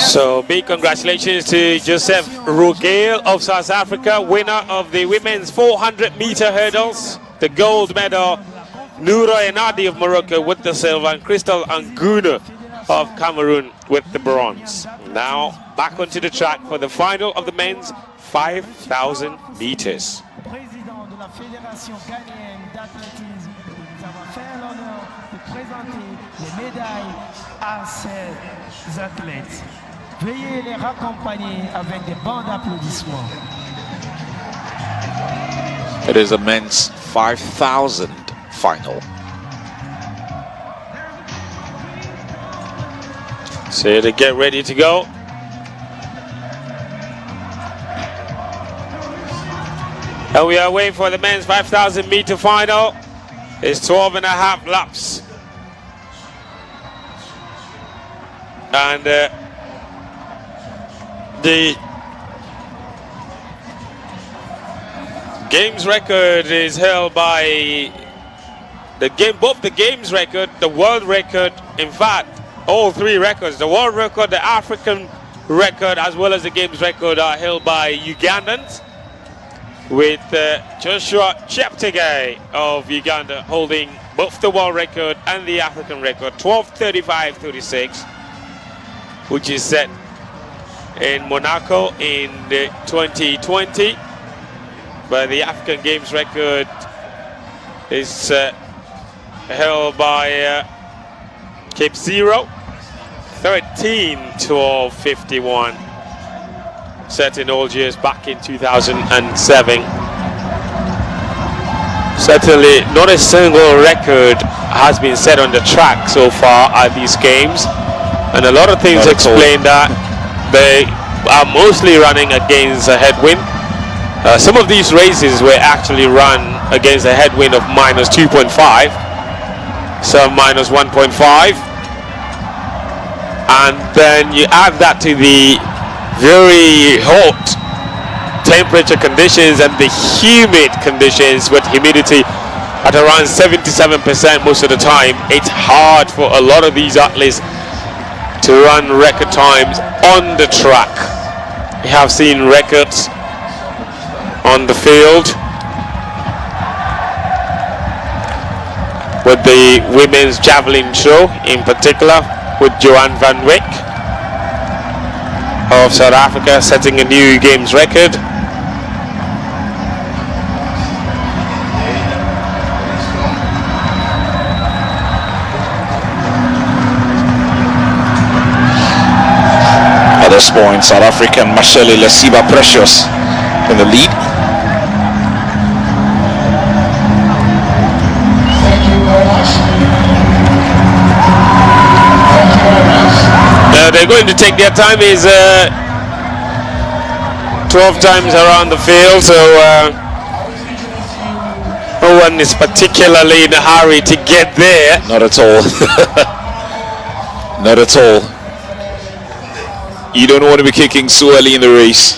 So big congratulations to Joseph Rugale of South Africa, winner of the women's 400-meter hurdles. The gold medal, Noura Enadi of Morocco with the silver, and Crystal Anguna of Cameroon with the bronze. Now back onto the track for the final of the men's 5,000 meters. Veuillez les raccompagner avec des bandes d'applaudissements. It is a men's 5,000 final. So to get ready to go. And we are waiting for the men's 5,000 meter final. It's 12.5 laps. And the games record is held by both the games record, the world record, in fact, all three records, the world record, the African record, as well as the games record are held by Ugandans, with Joshua Cheptegei of Uganda holding both the world record and the African record, 12:35.36, which is set in Monaco in 2020. But the African Games record is held by Cape Zero, 13:12.51, set in Algiers back in 2007. Certainly not a single record has been set on the track so far at these games, and a lot of things explain that. They are mostly running against a headwind. Some of these races were actually run against a headwind of -2.5, some -1.5, and then you add that to the very hot temperature conditions and the humid conditions with humidity at around 77% most of the time. It's hard for a lot of these athletes to run record times on the track. We have seen records on the field with the women's javelin throw, in particular with Joanne van Wyk of South Africa setting a new games record. At this point, South African Mashele Lesiba Precious in the lead. They're going to take their time. Is 12 times around the field, so no one is particularly in a hurry to get there. Not at all. Not at all. You don't want to be kicking so early in the race.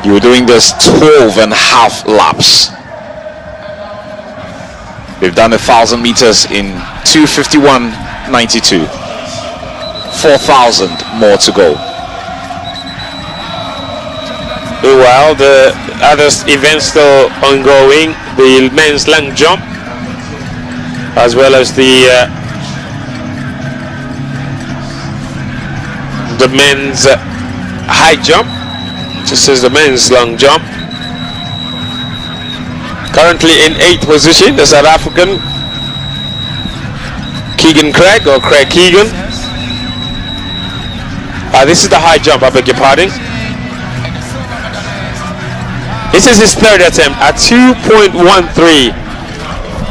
You were doing this 12.5 laps. They've done 1,000 meters in 2:51.92. 4,000 more to go. Well, the other events still ongoing. The men's long jump, as well as the men's high jump. This is the men's long jump. Currently in 8th position, the South African Keegan Craig, or Craig Keegan. This is the high jump, I beg your pardon. This is his third attempt at 2.13.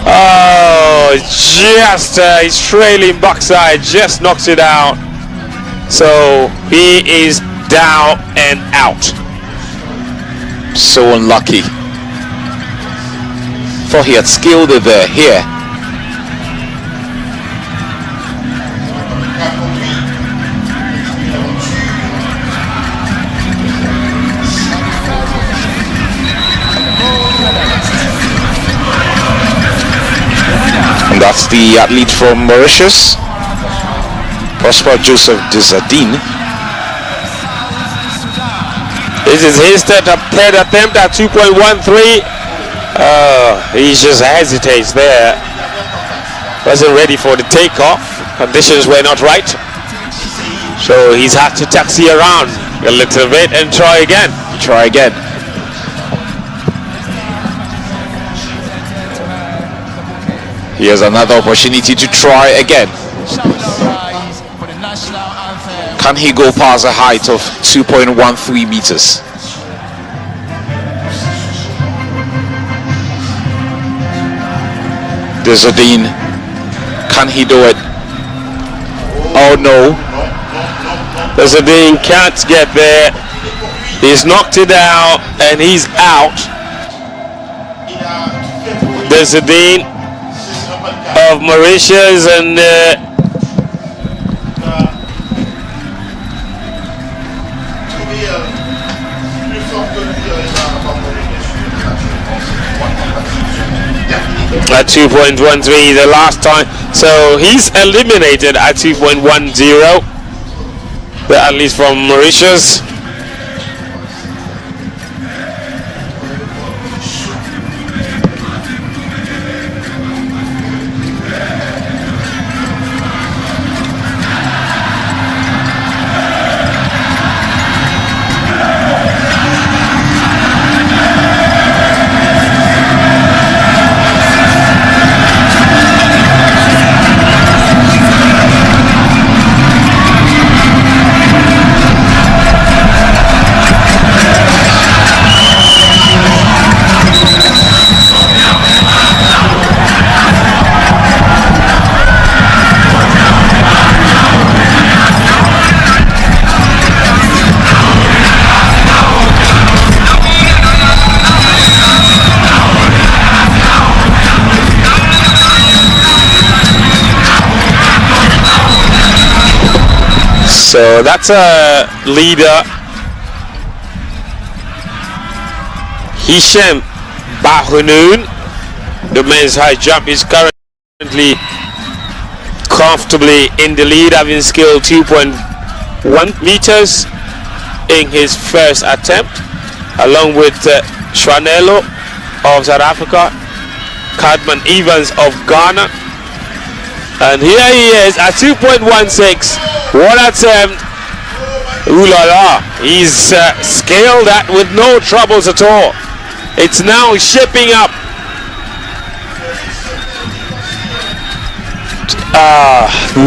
Oh, just he's trailing backside, just knocks it out. So he is down and out. So unlucky. Thought he had skilled it there. Here. That's the athlete from Mauritius, Prosper Joseph Desadine. This is his third attempt at 2.13. He just hesitates there. Wasn't ready for the takeoff. Conditions were not right. So he's had to taxi around a little bit and try again. Here's another opportunity to try again. Can he go past a height of 2.13 meters? Desadine, can he do it? Oh no. Desadine can't get there. He's knocked it out and he's out. Desadine of Mauritius and at 2.13 the last time, so he's eliminated at 2.10, at least from Mauritius. So that's a leader. Hisham Bahounoun, the men's high jump, is currently comfortably in the lead, having scaled 2.1 meters in his first attempt, along with Shwanelo of South Africa, Cadman Evans of Ghana. And here he is at 2.16. What attempt! Ooh la la! He's scaled that with no troubles at all. It's now shaping up.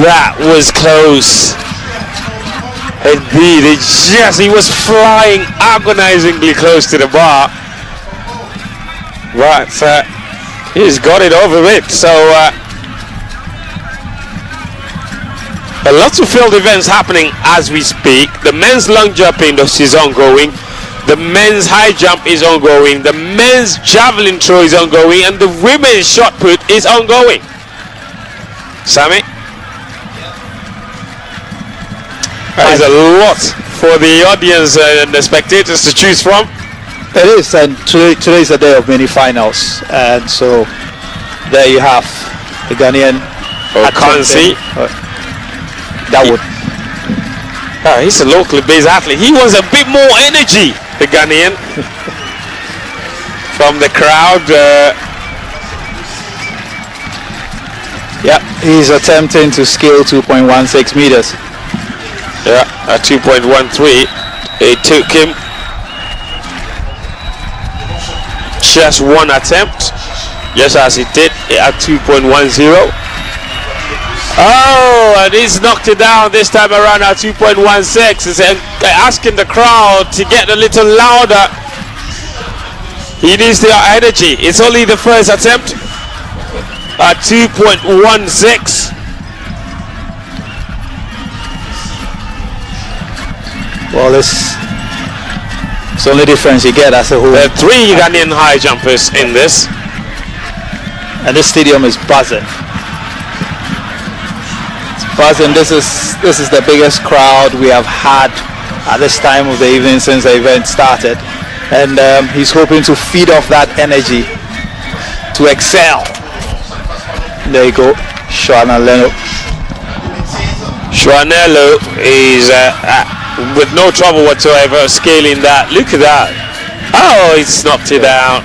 That was close. Indeed, he was flying agonizingly close to the bar, but he's got it over it. So. Lots of field events happening as we speak. The men's long jump is ongoing. The men's high jump is ongoing. The men's javelin throw is ongoing. And the women's shot put is ongoing. Sammy? That is a lot for the audience and the spectators to choose from. It is, and today is a day of many finals. And so there you have the Ghanaian. Kansi. That would. He's a locally based athlete. He wants a bit more energy, the Ghanaian, from the crowd. Yeah, he's attempting to scale 2.16 meters. Yeah, at 2.13. It took him just one attempt, just as he did at 2.10. Oh, and he's knocked it down this time around at 2.16. He's asking the crowd to get a little louder. He needs the energy. It's only the first attempt at 2.16. Well, it's the only difference you get as a whole. There are 3 Ghanaian high jumpers in this. And this stadium is buzzing. And this is the biggest crowd we have had at this time of the evening since the event started, and he's hoping to feed off that energy to excel. There you go. Shwanello. Shwanello is with no trouble whatsoever scaling that. Look at that. Oh, it's knocked it down.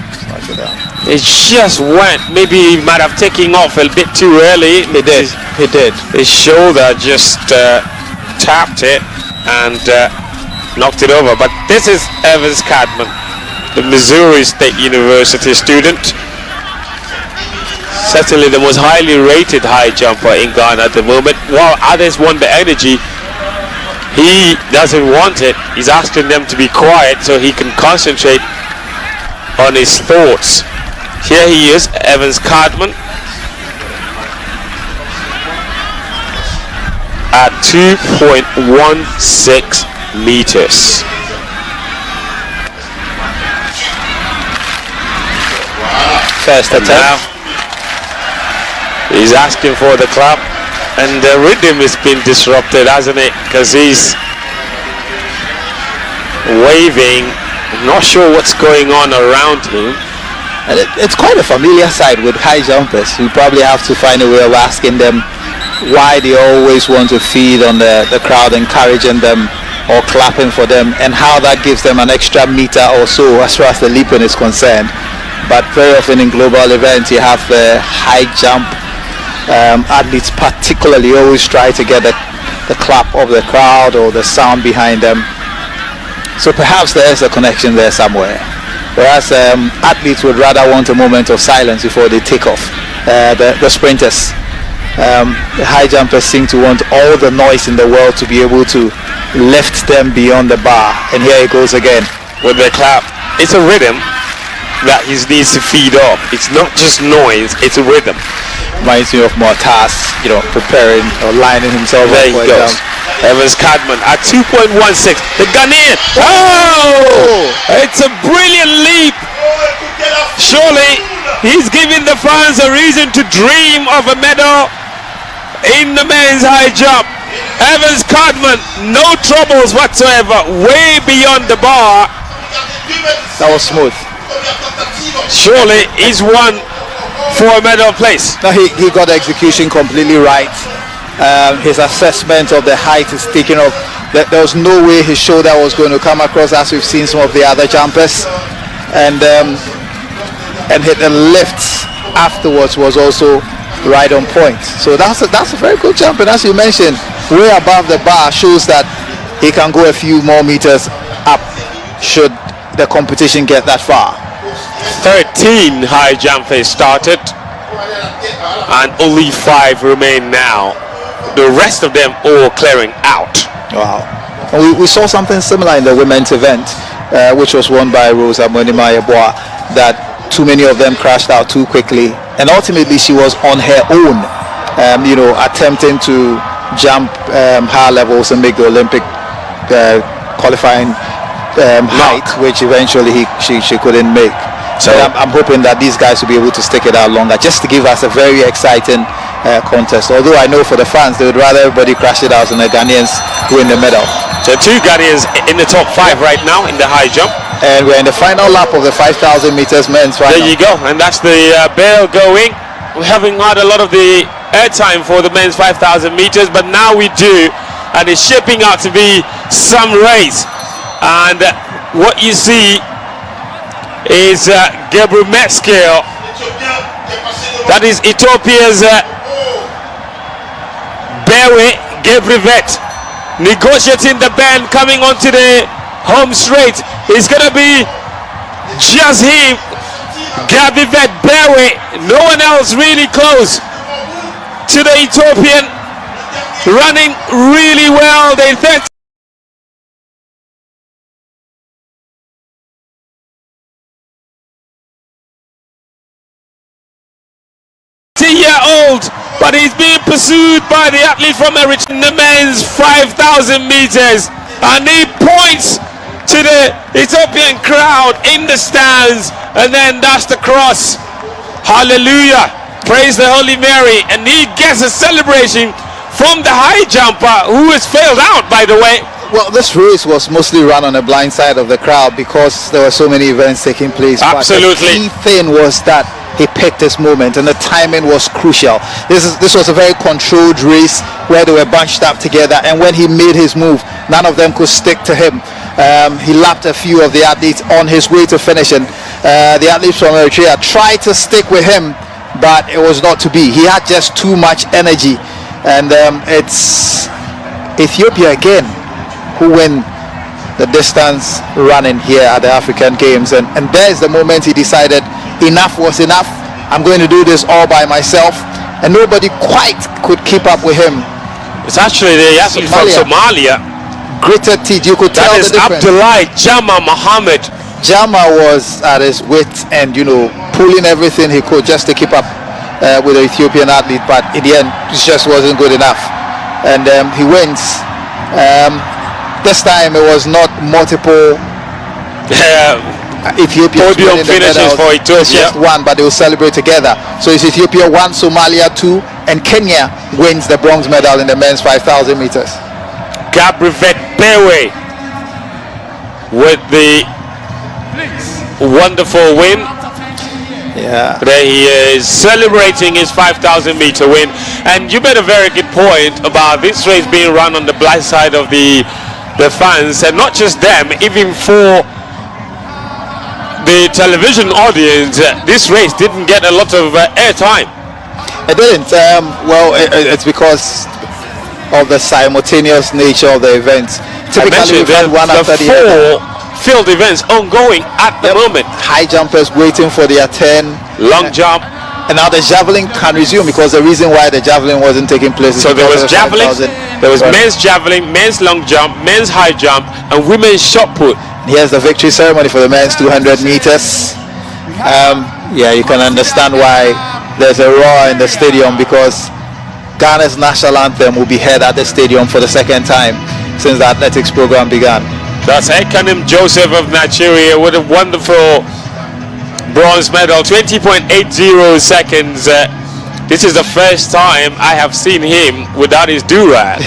It just went. Maybe he might have taken off a bit too early. He did. He did. His shoulder just tapped it and knocked it over. But this is Evans Cadman, the Missouri State University student. Certainly the most highly rated high jumper in Ghana at the moment. While others want the energy, he doesn't want it. He's asking them to be quiet so he can concentrate on his thoughts. Here he is, Evans Cadman, at 2.16 meters. First attempt. Now he's asking for the clap, and the rhythm has been disrupted, hasn't it? Because he's waving. I'm not sure what's going on around him. And it's quite a familiar sight with high jumpers. You probably have to find a way of asking them why they always want to feed on the crowd, encouraging them or clapping for them, and how that gives them an extra meter or so as far as the leaping is concerned. But very often in global events, you have the high jump athletes particularly always try to get the clap of the crowd or the sound behind them. So perhaps there is a connection there somewhere. Whereas athletes would rather want a moment of silence before they take off. The sprinters, the high jumpers seem to want all the noise in the world to be able to lift them beyond the bar. And here he goes again with the clap. It's a rhythm that he needs to feed off. It's not just noise, it's a rhythm. Reminds me of Mortas, preparing or lining himself there up. There he goes. Evans Cadman at 2.16. The Ghanaian. Oh! It's a brilliant leap. Surely he's giving the fans a reason to dream of a medal in the men's high jump. Evans Cadman, no troubles whatsoever. Way beyond the bar. That was smooth. Surely he's won for a medal place. No, he got the execution completely right. His assessment of the height is taken off. There was no way his shoulder was going to come across as we've seen some of the other jumpers, and hit the lifts afterwards was also right on point. So that's a very good jump, and as you mentioned, way above the bar shows that he can go a few more meters up should the competition get that far. 13 high jumpers started and only 5 remain now. The rest of them all clearing out. Wow. And we saw something similar in the women's event, which was won by Rosa Monima-Yeboah, that too many of them crashed out too quickly, and ultimately she was on her own, attempting to jump higher levels and make the Olympic qualifying height, which eventually she couldn't make. So I'm hoping that these guys will be able to stick it out longer, just to give us a very exciting contest. Although I know for the fans, they would rather everybody crash it out and the Ghanaians win the medal. So 2 Ghanaians in the top 5 right now in the high jump. And we're in the final lap of the 5,000 meters men's final. There you go, and that's the bell going. We haven't had a lot of the airtime for the men's 5,000 meters, but now we do, and it's shaping out to be some race. And what you see is Gabriel Metzger. That is Ethiopia's Bewe Gebrivet, negotiating the bend, coming onto the home straight. It's gonna be just him, Gebrivet Bewe. No one else really close to the Ethiopian, running really well. They think 20-year-old, but he's being pursued by the athlete from Eritrea in the men's 5,000 meters, and he points to the Ethiopian crowd in the stands, and then that's the cross. Hallelujah, praise the Holy Mary, and he gets a celebration from the high jumper who has failed out, by the way. Well, this race was mostly run on the blind side of the crowd because there were so many events taking place. Absolutely. But the key thing was that he picked his moment, and the timing was crucial. This was a very controlled race where they were bunched up together, and when he made his move, none of them could stick to him. He lapped a few of the athletes on his way to finishing. The athletes from Eritrea tried to stick with him, but it was not to be. He had just too much energy, and it's Ethiopia again who win the distance running here at the African Games, and there's the moment he decided enough was enough. I'm going to do this all by myself, and nobody quite could keep up with him. It's actually the athlete from Somalia. Gritted teeth, you could tell the difference. That is Abdullahi Jama Mohammed. Jama was at his wits and, you know, pulling everything he could just to keep up with the Ethiopian athlete, but in the end it just wasn't good enough, and he wins. This time it was not multiple Ethiopian podium finishes for Ethiopia. It's just one, but they will celebrate together. So it's Ethiopia 1, Somalia 2, and Kenya wins the bronze medal in the men's 5,000 meters. Gabrivet Bewe with the wonderful win. Yeah, there he is celebrating his 5,000 meter win. And you made a very good point about this race being run on the black side of the fans, and not just them, even for the television audience, this race didn't get a lot of airtime. It didn't. Well, it's because of the simultaneous nature of the events. Typically, we've had one after the other. 4 field events ongoing at the moment. High jumpers waiting for their turn. Long jump. And now the javelin can resume, because the reason why the javelin wasn't taking place is so there was javelin, 5,000. there was men's javelin, men's long jump, men's high jump, and women's shot put. Here's the victory ceremony for the men's 200 meters. Yeah, you can understand why there's a roar in the stadium, because Ghana's national anthem will be heard at the stadium for the second time since the athletics program began. That's Ekanim Joseph of Nigeria with a wonderful bronze medal, 20.80 seconds. This is the first time I have seen him without his do-rag.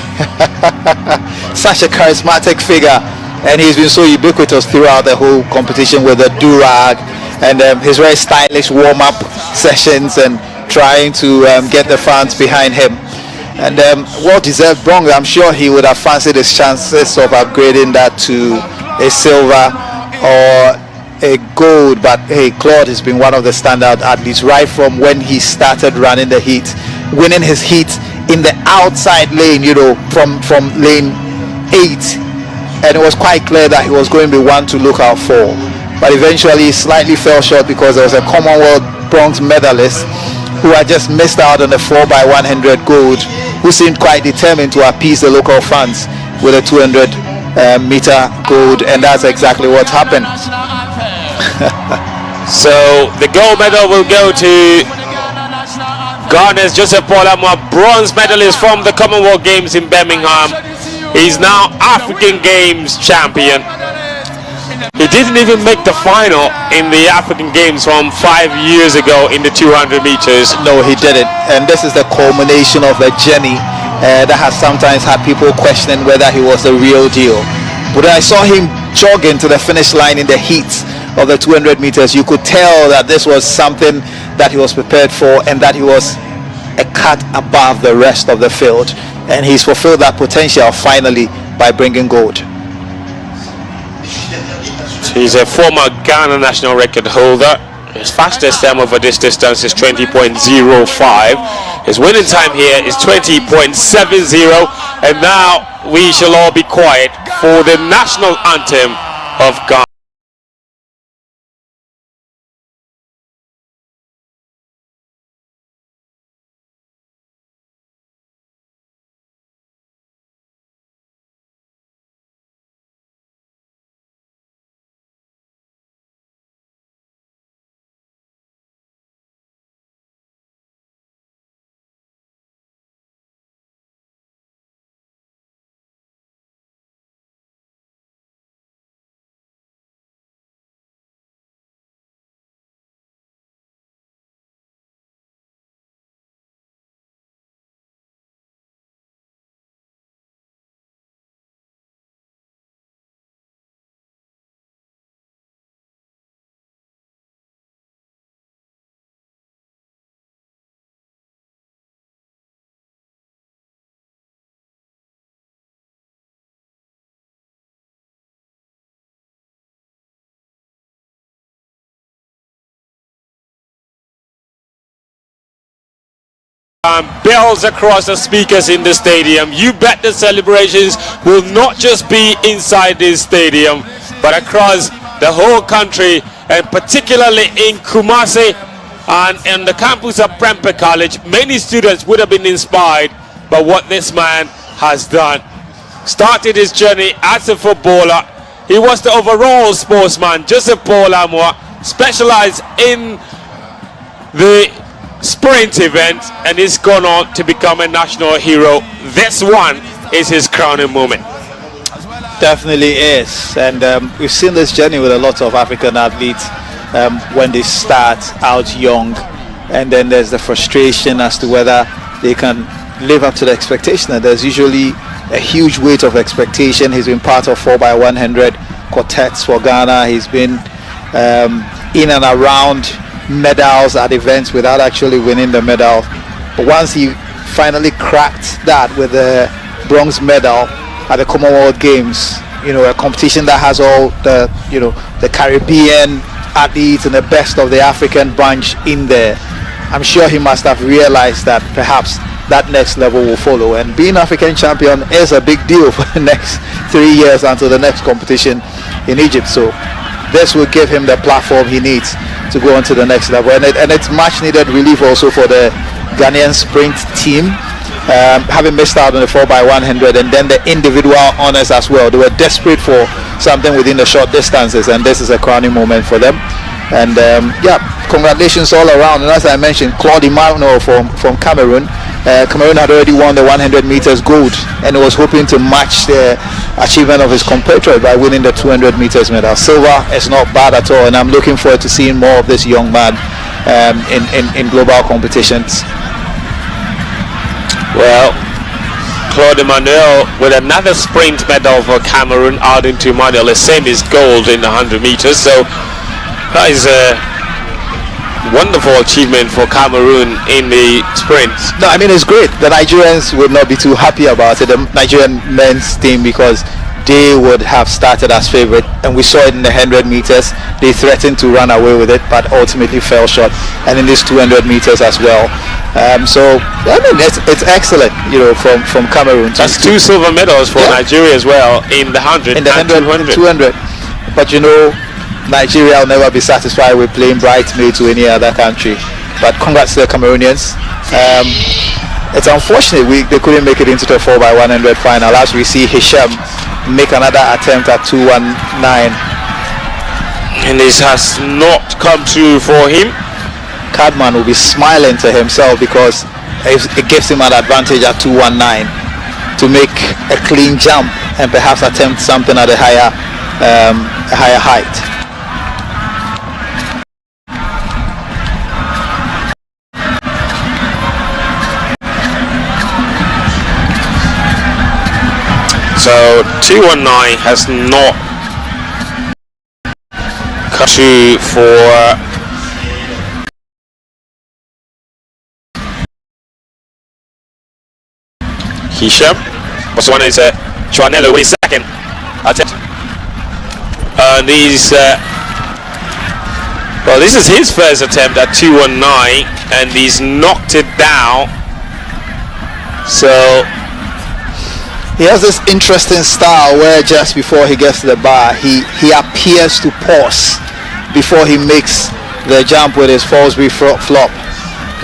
Such a charismatic figure, and he's been so ubiquitous throughout the whole competition with the do-rag and his very stylish warm-up sessions and trying to get the fans behind him. And well-deserved bronze. I'm sure he would have fancied his chances of upgrading that to a silver or a gold, but hey, Claude has been one of the standout athletes right from when he started running the heat, winning his heat in the outside lane, you know, from lane 8, and it was quite clear that he was going to be one to look out for, but eventually he slightly fell short because there was a Commonwealth bronze medalist who had just missed out on the 4x100 gold, who seemed quite determined to appease the local fans with a 200 meter gold, and that's exactly what happened. So the gold medal will go to Ghana's Joseph Polamo, bronze medalist from the Commonwealth Games in Birmingham. He's now African Games champion. He didn't even make the final in the African Games from 5 years ago in the 200 meters. No, he didn't, and this is the culmination of a journey that has sometimes had people questioning whether he was the real deal. But when I saw him jogging to the finish line in the heat of the 200 meters, you could tell that this was something that he was prepared for, and that he was a cut above the rest of the field, and he's fulfilled that potential finally by bringing gold. He's a former Ghana national record holder. His fastest time over this distance is 20.05. His winning time here is 20.70, and now we shall all be quiet for the national anthem of Ghana. bells across the speakers in the stadium. You bet the celebrations will not just be inside this stadium, but across the whole country, and particularly in Kumasi and in the campus of Prempeh College. Many students would have been inspired by what this man has done. Started his journey as a footballer. He was the overall sportsman. Joseph Paul Amwa specialized in the sprint event, and he's gone on to become a national hero. This one is his crowning moment. Definitely is, and we've seen this journey with a lot of African athletes when they start out young, and then there's the frustration as to whether they can live up to the expectation. And there's usually a huge weight of expectation. He's been part of 4x100 quartets for Ghana. He's been in and around medals at events without actually winning the medal. But once he finally cracked that with the bronze medal at the Commonwealth Games, a competition that has all the the Caribbean athletes and the best of the African bunch in there, I'm sure he must have realized that perhaps that next level will follow, and being African champion is a big deal for the next 3 years until the next competition in Egypt. So this will give him the platform he needs to go on to the next level, and it's much needed relief also for the Ghanaian sprint team, having missed out on the 4x100 and then the individual honors as well. They were desperate for something within the short distances, and this is a crowning moment for them. And congratulations all around. And as I mentioned, Claude Emmanuel from Cameroon. Cameroon had already won the 100 meters gold, and was hoping to match the achievement of his compatriot by winning the 200 meters medal. Silver is not bad at all, and I'm looking forward to seeing more of this young man in global competitions. Well, Claude Emmanuel with another sprint medal for Cameroon, adding to Emmanuel the same is gold in the 100 meters. So that is a wonderful achievement for Cameroon in the sprint. No, I mean, it's great. The Nigerians would not be too happy about it, the Nigerian men's team, because they would have started as favorite, and we saw it in the 100 meters. They threatened to run away with it, but ultimately fell short, and in this 200 meters as well. So I mean, it's excellent, from Cameroon. That's 2 silver medals for Nigeria as well in the 100 and 200. But Nigeria will never be satisfied with playing bridesmaid to any other country. But congrats to the Cameroonians. It's unfortunate they couldn't make it into the 4x100 final, as we see Hisham make another attempt at 2:19. And this has not come true for him. Cadman will be smiling to himself because it gives him an advantage at 2:19 to make a clean jump and perhaps attempt something at a higher height. So 2:19 has not come true for Hisham. What's one is Chuanello with his second attempt. Well, this is his first attempt at 2:19, and he's knocked it down. So he has this interesting style where just before he gets to the bar, he appears to pause before he makes the jump with his Fallsbury flop.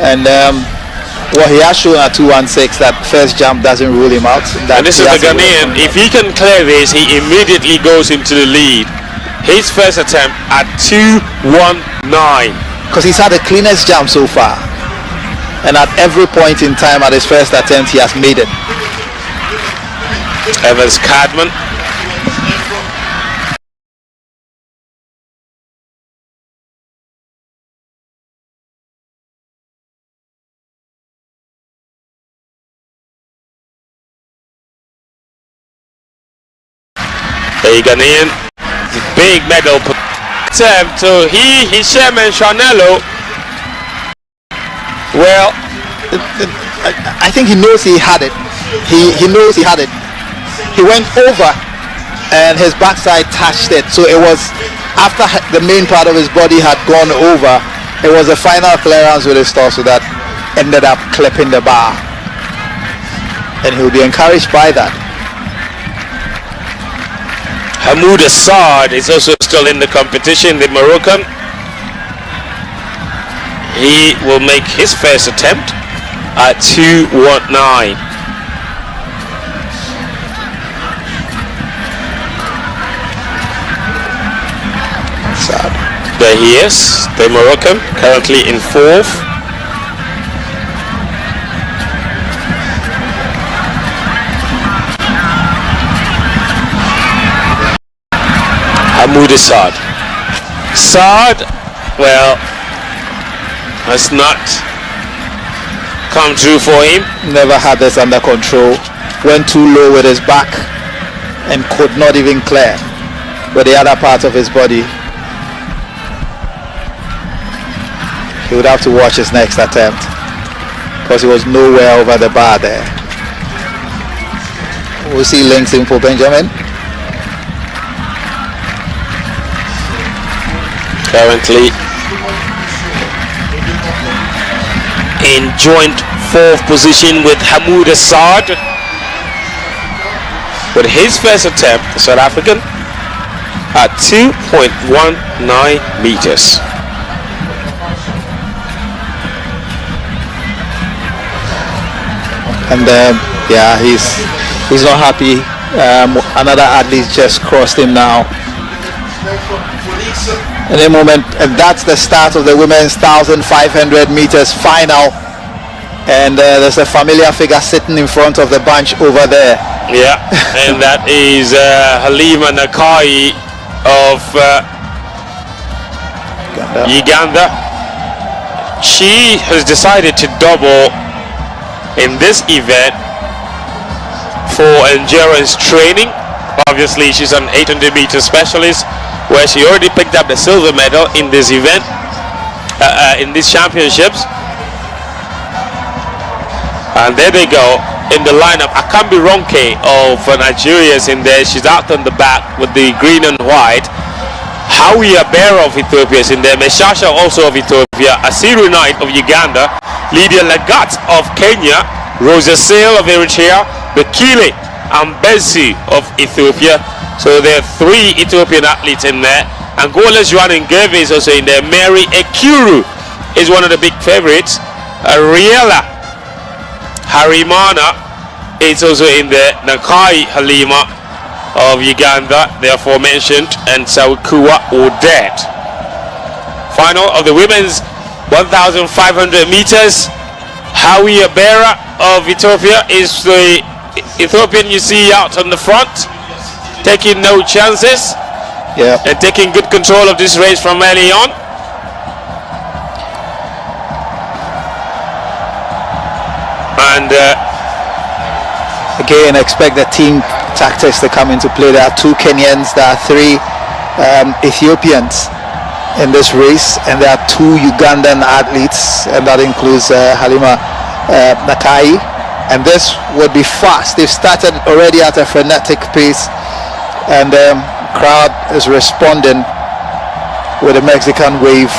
And he has shown at 2:16 that first jump doesn't rule him out. And this is the Ghanaian. If he can clear this, he immediately goes into the lead. His first attempt at 2:19. Because he's had the cleanest jump so far. And at every point in time at his first attempt, he has made it. Evans Cadman. A Ghanaian, big medal attempt. So Hisham and Chanello. Well, I think he knows he had it. He knows he had it. He went over and his backside touched it. So it was after the main part of his body had gone over. It was a final clearance with his torso that ended up clipping the bar, and he'll be encouraged by that. Hamoud Assad is also still in the competition, the Moroccan. He will make his first attempt at 2:19. Sad. There he is, the Moroccan, currently in 4th. Hamoud Assad. Saad, well, has not come through for him. Never had this under control. Went too low with his back and could not even clear with the other part of his body. He would have to watch his next attempt because he was nowhere over the bar there. We'll see links in for Benjamin. Currently in joint 4th position with Hamoud Assad. With his first attempt, the South African, at 2.19 meters. And yeah, he's not happy. Another athlete just crossed him now. In a moment, and that's the start of the women's 1,500 meters final. And there's a familiar figure sitting in front of the bunch over there. Yeah, and that is Halima Nakai of Uganda. She has decided to double in this event for endurance training. Obviously, she's an 800 meter specialist, where she already picked up the silver medal in this event, in these championships. And there they go in the lineup. Akambi Ronke of Nigeria is in there. She's out on the back with the green and white. Howie Abera of Ethiopia is in there. Meshasha also of Ethiopia. Asiru Knight of Uganda. Lydia Lagat of Kenya. Rosa Sale of Eritrea. Bekile Ambesi of Ethiopia. So there are 3 Ethiopian athletes in there. Angola's Joan Ngeve is also in there. Mary Ekuru is one of the big favorites. Ariela Harimana is also in there. Nakai Halima of Uganda, the aforementioned, and Sawikua Odet. Final of the women's 1,500 meters. Howie Abera of Ethiopia is the Ethiopian you see out on the front, taking no chances, and taking good control of this race from early on. And again, expect the team tactics to come into play. There are 2 Kenyans, there are 3 Ethiopians in this race, and there are 2 Ugandan athletes, and that includes Halima Nakai. And this would be fast. They've started already at a frenetic pace, and the crowd is responding with a Mexican wave.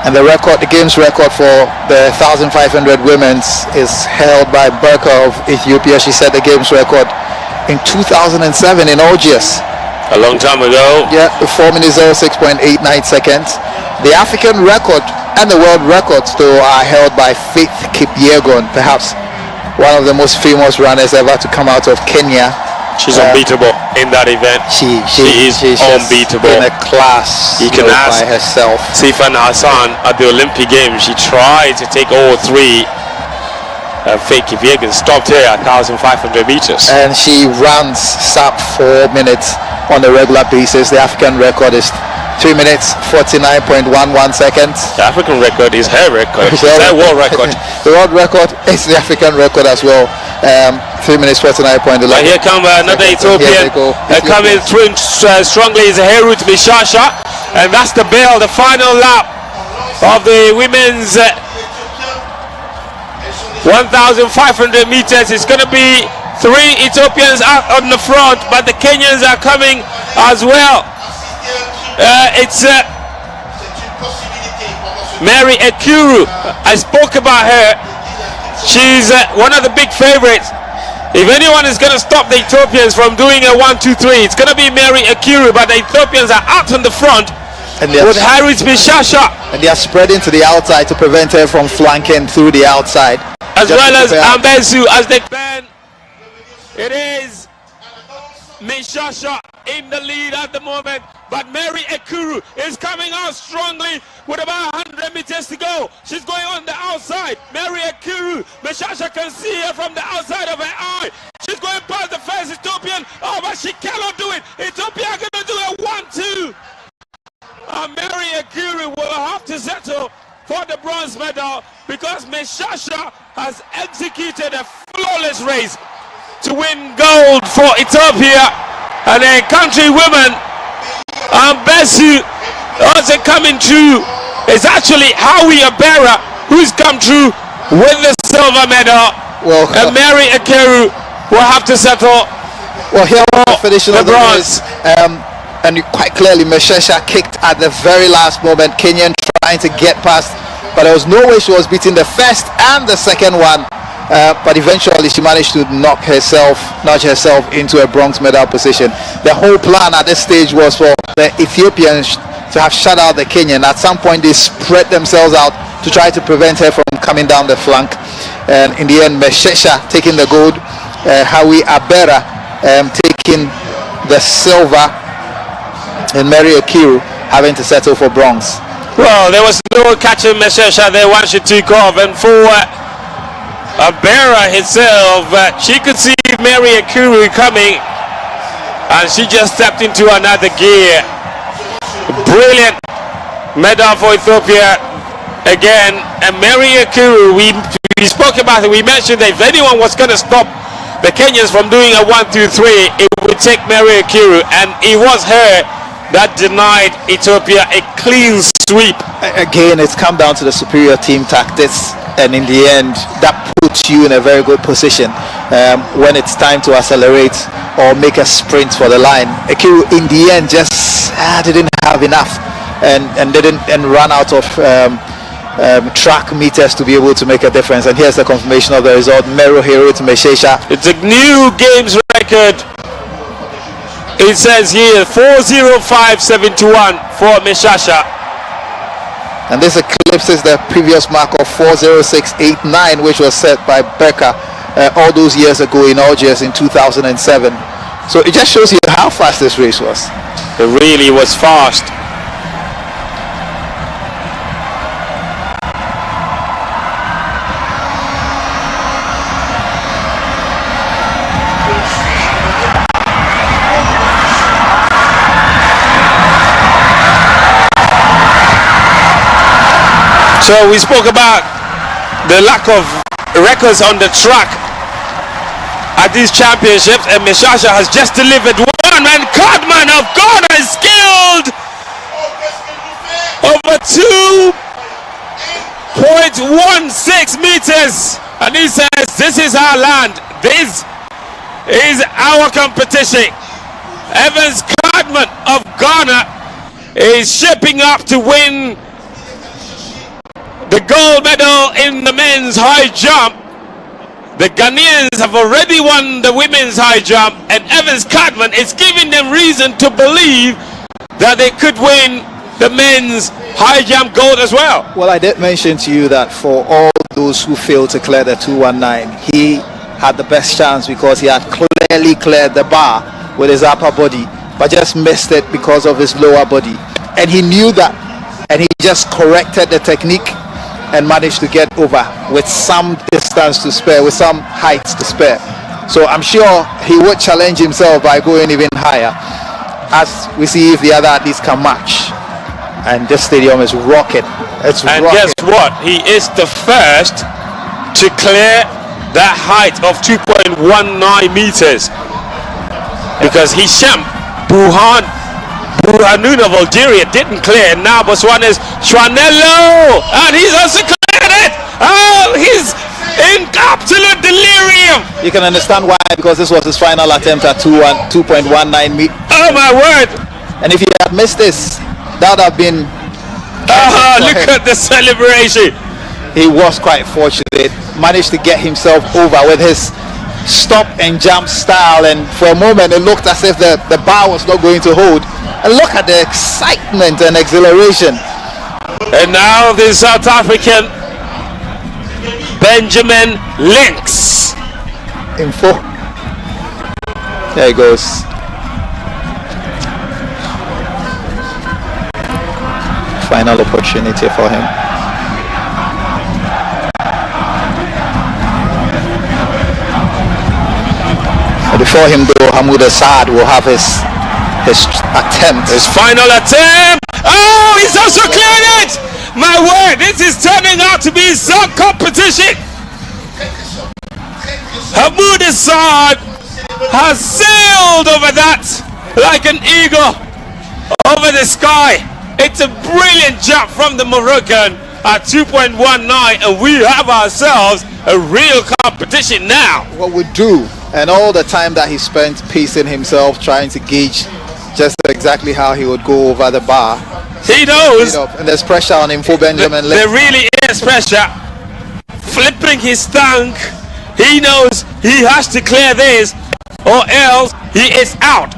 And the record, the games record for the 1,500 women's is held by Berka of Ethiopia. She set the games record in 2007 in Algiers. A long time ago. Yeah, 4 minutes 06.89 seconds. The African record and the world records though are held by Faith Kipyegon, perhaps one of the most famous runners ever to come out of Kenya. She's unbeatable in that event. She is unbeatable. In a class you can ask by herself. Sifan Hassan at the Olympic Games. She tried to take all 3. Faith Kipyegon stopped here at 1,500 meters. And she runs sub 4 minutes on a regular basis. The African record is 3 minutes 49.11 seconds. The African record is her record. It's her world record. The world record is the African record as well. 3 minutes 49.11. But here comes another Ethiopian. Coming through strongly is Herut Mishasha, and that's the bell, the final lap of the women's 1,500 meters. It's going to be 3 Ethiopians out on the front, but the Kenyans are coming as well. It's Mary Ekuru. I spoke about her. She's one of the big favorites. If anyone is going to stop the Ethiopians from doing a 1-2-3, it's going to be Mary Ekuru, but the Ethiopians are out on the front with Harris Mishasha. And they are spreading to the outside to prevent her from flanking through the outside. As well as Ambezu as they ban. It is Mishasha in the lead at the moment, but Mary Ekuru is coming out strongly with about 100 meters to go. She's going on the outside. Mary Ekuru, Mishasha can see her from the outside of her eye. She's going past the first Ethiopian. Oh, but she cannot do it. Ethiopia are going to do a 1-2. Mary Ekuru will have to settle for the bronze medal because Mishasha has executed a flawless race to win gold for Ethiopia. And a country woman, Ambezu, also coming through. It's actually Howie Abera who's come through with the silver medal. Well, and Mary Ekuru will have to settle. Well, here we're finishing the bronze. And quite clearly, Meshesha kicked at the very last moment. Kenyan trying to get past, but there was no way she was beating the first and the second one. But eventually she managed to nudge herself into a bronze medal position. The whole plan at this stage was for the Ethiopians to have shut out the Kenyan. At some point they spread themselves out to try to prevent her from coming down the flank. And in the end, Meshesha taking the gold, Howie Abera taking the silver, and Mary Ekuru having to settle for bronze. Well, there was no catching Meshesha there once she took off, and for Abera herself, she could see Mary Ekuru coming, and she just stepped into another gear. Brilliant medal for Ethiopia again. And Mary Ekuru, we spoke about it. We mentioned that if anyone was going to stop the Kenyans from doing a 1-2-3, it would take Mary Ekuru, and it was her that denied Ethiopia a clean sweep. Again, it's come down to the superior team tactics, and in the end that puts you in a very good position when it's time to accelerate or make a sprint for the line. Ekuru in the end just didn't have enough and ran out of track meters to be able to make a difference. And here's the confirmation of the result. Mero Hero to Meshesha. It's a new games record. It says here 4:05.71 for Meshasha. And this eclipses the previous mark of 4:06.89, which was set by Becker all those years ago in Algiers in 2007. So it just shows you how fast this race was. It really was fast. So we spoke about the lack of records on the track at these championships, and Meshasha has just delivered one, and Codman of Ghana is skilled over 2.16 meters, and he says this is our land, this is our competition. Evans Codman of Ghana is shaping up to win the gold medal in the men's high jump. The Ghanaians have already won the women's high jump, and Evans Codman is giving them reason to believe that they could win the men's high jump gold as well. Well, I did mention to you that for all those who failed to clear the 219, he had the best chance because he had clearly cleared the bar with his upper body, but just missed it because of his lower body. And he knew that, and he just corrected the technique and managed to get over with some distance to spare, with some height to spare. So I'm sure he would challenge himself by going even higher, as we see if the other athletes can match. And this stadium is rocking. It's and rocking. Guess what? He is the first to clear that height of 2.19 meters, because Hisham Burhanu of Algeria didn't clear. Now Botswana's Shwanello, and he's also cleared it. Oh, he's in absolute delirium. You can understand why, because this was his final attempt at 2.19 meters. Oh my word. And if he had missed this, that would have been Look at the celebration. He was quite fortunate, managed to get himself over with his stop and jump style, and for a moment it looked as if the bar was not going to hold. And look at the excitement and exhilaration. And now the South African Benjamin Links. Info. There he goes. Final opportunity for him. Before him though, Hamoud Assad will have his attempt. His final attempt. Oh, he's also cleared it. My word, this is turning out to be some competition. Hamoud Assad has sailed over that like an eagle over the sky. It's a brilliant jump from the Moroccan at 2.19, and we have ourselves a real competition now. What we do, and all the time that he spent pacing himself, trying to gauge just exactly how he would go over the bar. He knows. And there's pressure on him for Benjamin. There really is pressure. Flipping his tongue. He knows he has to clear this, or else he is out.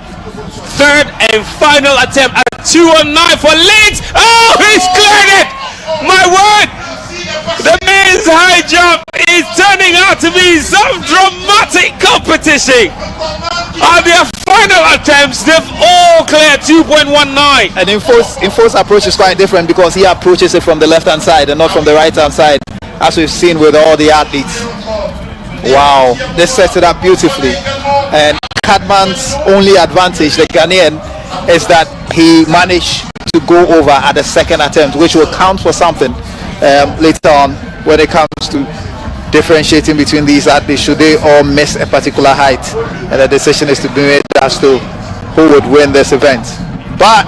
Third and final attempt at 2.09 for Links. Oh, he's cleared it! My word! The men's high jump is turning out to be some dramatic competition. On their final attempts, they've all cleared 2.19. And Info's approach is quite different because he approaches it from the left-hand side and not from the right-hand side, as we've seen with all the athletes. Wow, they set it up beautifully. And Cadman's only advantage, the Ghanaian, is that he managed to go over at the second attempt, which will count for something later on when it comes to differentiating between these athletes. Should they all miss a particular height, and the decision is to be made as to who would win this event. But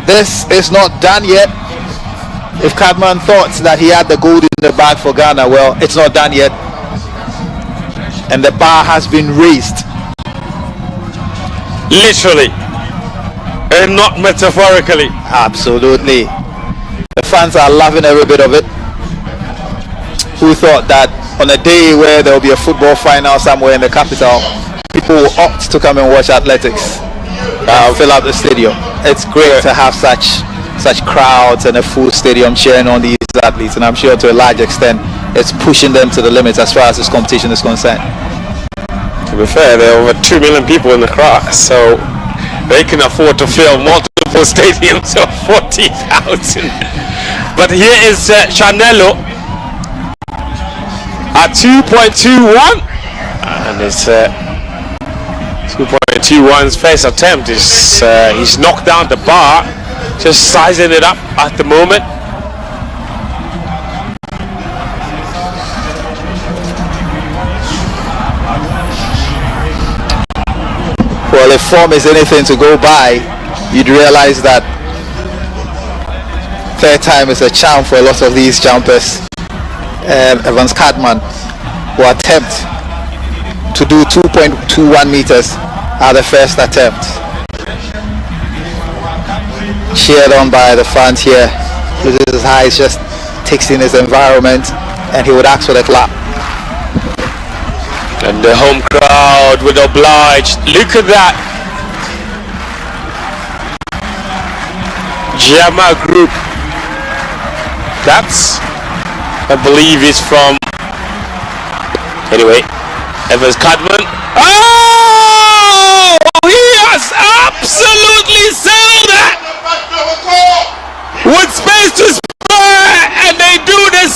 this is not done yet. If Cadman thought that he had the gold in the bag for Ghana, well, it's not done yet, and the bar has been raised. Literally, and not metaphorically. Absolutely. The fans are loving every bit of it. Who thought that on a day where there will be a football final somewhere in the capital, people will opt to come and watch athletics, fill out the stadium. It's great to have such crowds and a full stadium cheering on these athletes, and I'm sure to a large extent it's pushing them to the limits as far as this competition is concerned. To be fair, there are over 2 million people in the crowd, so they can afford to fill multiple stadiums of 40,000. But here is Chanello at 2.21, and it's 2.21's first attempt. He's knocked down the bar, just sizing it up at the moment. Well, if form is anything to go by, you'd realize that third time is a charm for a lot of these jumpers. Evans Cadman will attempt to do 2.21 meters at the first attempt. Cheered on by the fans here. Loses his eyes, just takes in his environment, and he would ask for the clap. And the home crowd would oblige. Look at that. AJAABU. That's, I believe, is from. Anyway, Evans Cadman. Oh! He has absolutely sailed that! With space to spare, and they do the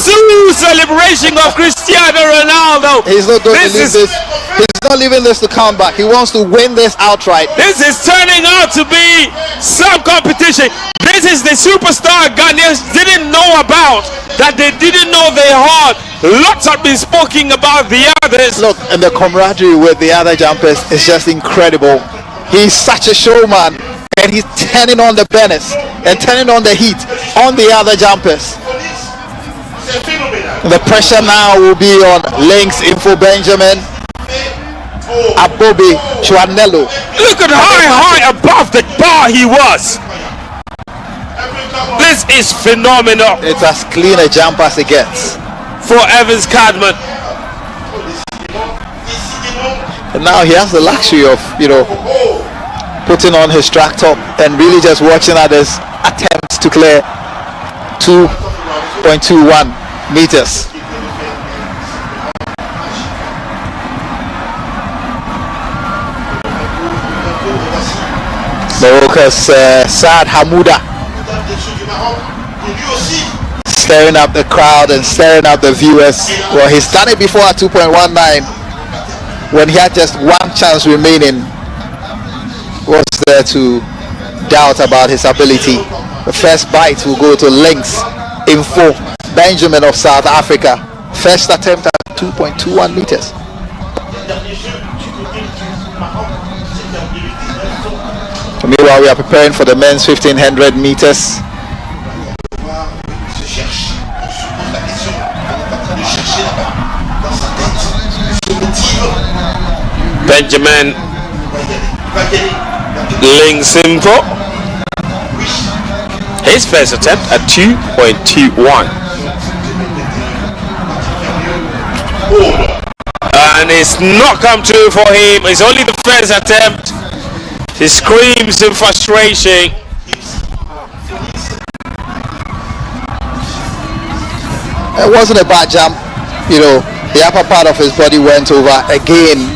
celebration of Cristiano Ronaldo. He's not going to leave this. He's not leaving this to come back. He wants to win this outright. This is turning out to be some competition. This is the superstar Ghanaians didn't know about, that they didn't know they had. Lots have been spoken about the others. Look, and the camaraderie with the other jumpers is just incredible. He's such a showman, and he's turning on the banners and turning on the heat on the other jumpers. The pressure now will be on Links, Info Benjamin, Abobi, Chanello. Look at how high above the bar he was. This is phenomenal. It's as clean a jump as it gets. For Evans Cardman. And now he has the luxury of, putting on his track top and really just watching others attempts to clear 2.21 meters. Morocco's Saad Hamouda stirring up the crowd and stirring up the viewers. Well, he's done it before at 2.19 when he had just one chance remaining. Was there to doubt about his ability? The first bite will go to Links Info Benjamin of South Africa. First attempt at 2.21 meters. Meanwhile, we are preparing for the men's 1500 meters. Benjamin Lingsimpo. His first attempt at 2.21. And it's not come true for him. It's only the first attempt. He screams in frustration. It wasn't a bad jump. The upper part of his body went over. Again,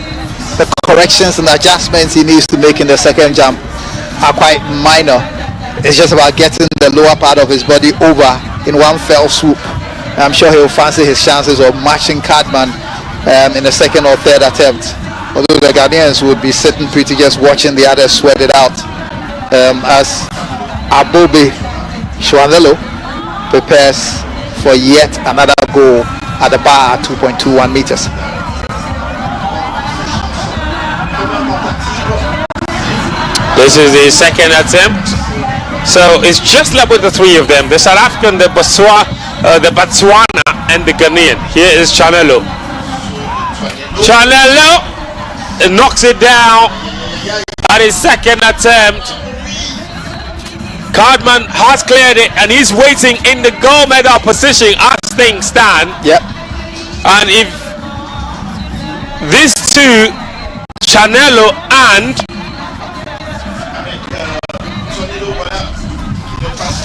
the corrections and adjustments he needs to make in the second jump are quite minor. It's just about getting the lower part of his body over in one fell swoop. I'm sure he'll fancy his chances of matching Cardman in the second or third attempt. Although the Ghanaians would be sitting pretty just watching the others sweat it out as Abobe Shwanelo prepares for yet another goal at the bar at 2.21 meters. This is the second attempt. So it's just left with the three of them. The South African, the Botswana and the Ghanaian. Here is Chanelo. Chanelo knocks it down at his second attempt. Cardman has cleared it and he's waiting in the gold medal position as things stand. Yep. And if these two, Chanelo and